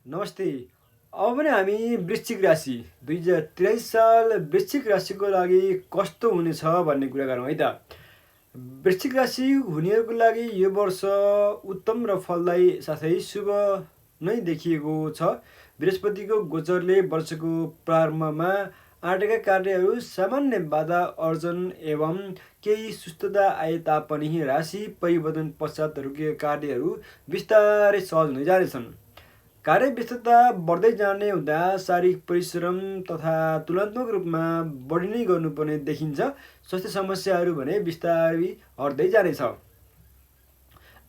नमस्ते। अब भने हामी वृश्चिक राशि 2023 साल वृश्चिक राशिको लागि कस्तो हुनेछ भन्ने कुरा गरौँ है त। वृश्चिक राशि हुनेहरूको लागि यो वर्ष उत्तम र फलदायी साथै शुभ नै देखिएको छ। बृहस्पतिको गोचरले वर्षको प्रारम्भमा आँटेका कार्यहरू सामान्य बाधा अर्जन एवं केही सुस्तता आए तापनि राशि परिवर्तन पश्चात रोकिएका कार्यहरू बिस्तारै सहज हुँदै जानेछन्। कार्य व्यस्तता बढ्दै जाने हुँदा शारीरिक परिश्रम तथा तुलनात्मक रूपमा बढी नै गर्नुपर्ने देखिन्छ। स्वास्थ्य समस्याहरू भने बिस्तारै हट्दै जानेछ।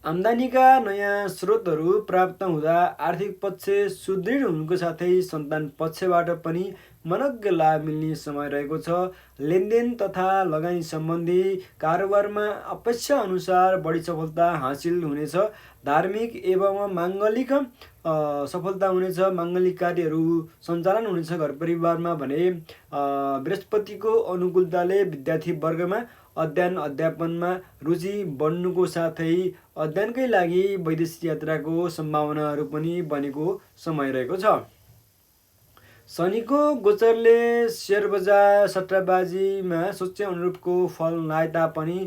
आम्दानीका नयाँ स्रोतहरू प्राप्त हुँदा आर्थिक पक्ष सुदृढ हुनुको साथै सन्तान पक्षबाट पनि मनोज्ञ लाभ मिल्ने समय रहेको छ। लेनदेन तथा लगानी सम्बन्धी कारोबारमा अपेक्षा अनुसार बढी सफलता हासिल हुनेछ। धार्मिक एवं माङ्गलिक सफलता हुनेछ। माङ्गलिक कार्यहरू सञ्चालन हुनेछ। घर परिवारमा भने बृहस्पतिको अनुकूलताले विद्यार्थी वर्गमा अध्ययन अध्यापनमा रुचि बढ्नुको साथै अध्ययनकै लागि वैदेशिक यात्राको सम्भावनाहरू पनि बनेको समय रहेको छ। शनिको गोचरले सेयर बजार सट्टाबाजीमा सोचे अनुरूपको फल नआए तापनि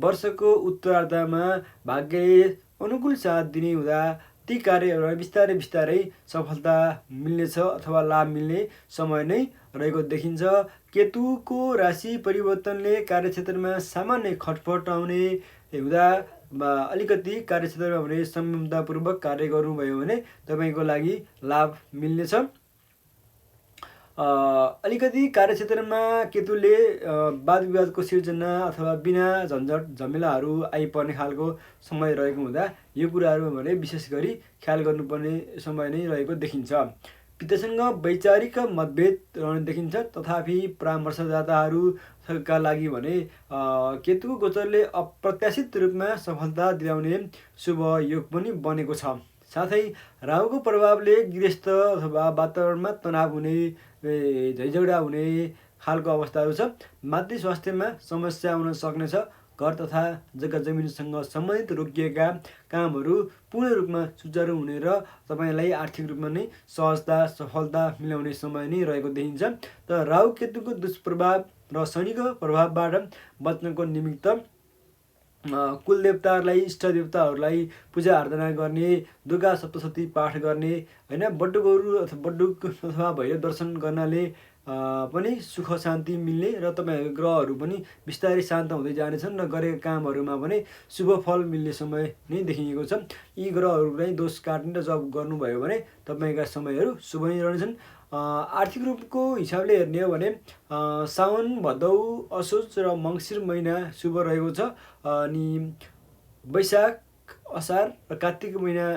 वर्षको उत्तरार्धमा भाग्यले अनुकूल साथ दिने हुँदा ती कार्यहरूमा बिस्तारै बिस्तारै सफलता मिल्नेछ अथवा लाभ मिल्ने समय नै रहेको देखिन्छ। केतुको राशि परिवर्तनले कार्यक्षेत्रमा सामान्य खटपट आउने हुँदा अलिकति कार्यक्षेत्रमा भने संयमतापूर्वक कार्य गर्नुभयो भने तपाईँको लागि लाभ मिल्नेछ। अलिकति कार्यक्षेत्रमा केतुले वाद विवादको सिर्जना अथवा बिना झन्झट झमेलाहरू आइपर्ने खालको समय रहेको हुँदा यो कुराहरूमा भने विशेष गरी ख्याल गर्नुपर्ने समय नै रहेको देखिन्छ। पितासँग वैचारिक मतभेद रहने देखिन्छ। तथापि परामर्शदाताहरूका लागि भने केतुको गोचरले अप्रत्याशित रूपमा सफलता दिलाउने शुभ योग पनि बनेको छ। साथै राहुको प्रभावले गृहस्थ अथवा वातावरणमा तनाव हुने झैझगडा हुने खालको अवस्थाहरू छ। मातृ स्वास्थ्यमा समस्या हुन सक्नेछ। घर तथा जग्गा जमिनसँग सम्बन्धित रोकिएका कामहरू पूर्ण रूपमा सुचारू हुने र तपाईँलाई आर्थिक रूपमा नै सहजता सफलता मिलाउने समय नै रहेको देखिन्छ। तर राहु केतुको दुष्प्रभाव र शनिको प्रभावबाट बच्नको निमित्त कुलदेवताहरूलाई इष्ट देवताहरूलाई पूजा आराधना गर्ने, दुर्गा सप्तशती पाठ गर्ने होइन, बटुकोहरू अथवा बटुक अथवा भैरव दर्शन गर्नाले पनि सुख शान्ति मिल्ने र तपाईँहरूको ग्रहहरू पनि बिस्तारै शान्त हुँदै जानेछन् र गरेका कामहरूमा भने शुभ फल मिल्ने समय नै देखिएको छ। यी ग्रहहरूलाई दोष काट्ने र जब गर्नुभयो भने तपाईँका समयहरू शुभ नै रहनेछन्। आर्थिक रूपको हिसाबले हेर्ने हो भने साउन भदौ असोज र मङ्सिर महिना शुभ रहेको छ। अनि वैशाख असार र कार्तिक महिना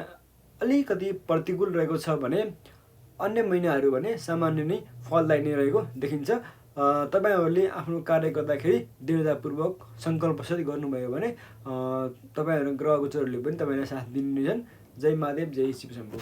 अलिकति प्रतिकूल रहेको छ भने अन्य महिनाहरू भने सामान्य नै फलदायी नै रहेको देखिन्छ। तपाईँहरूले आफ्नो कार्य गर्दाखेरि दृढतापूर्वक सङ्कल्पसहित गर्नुभयो भने तपाईँहरू ग्रह गोचरहरूले पनि तपाईँलाई साथ दिनेछन्। जय महादेव, जय शिव शम्भो।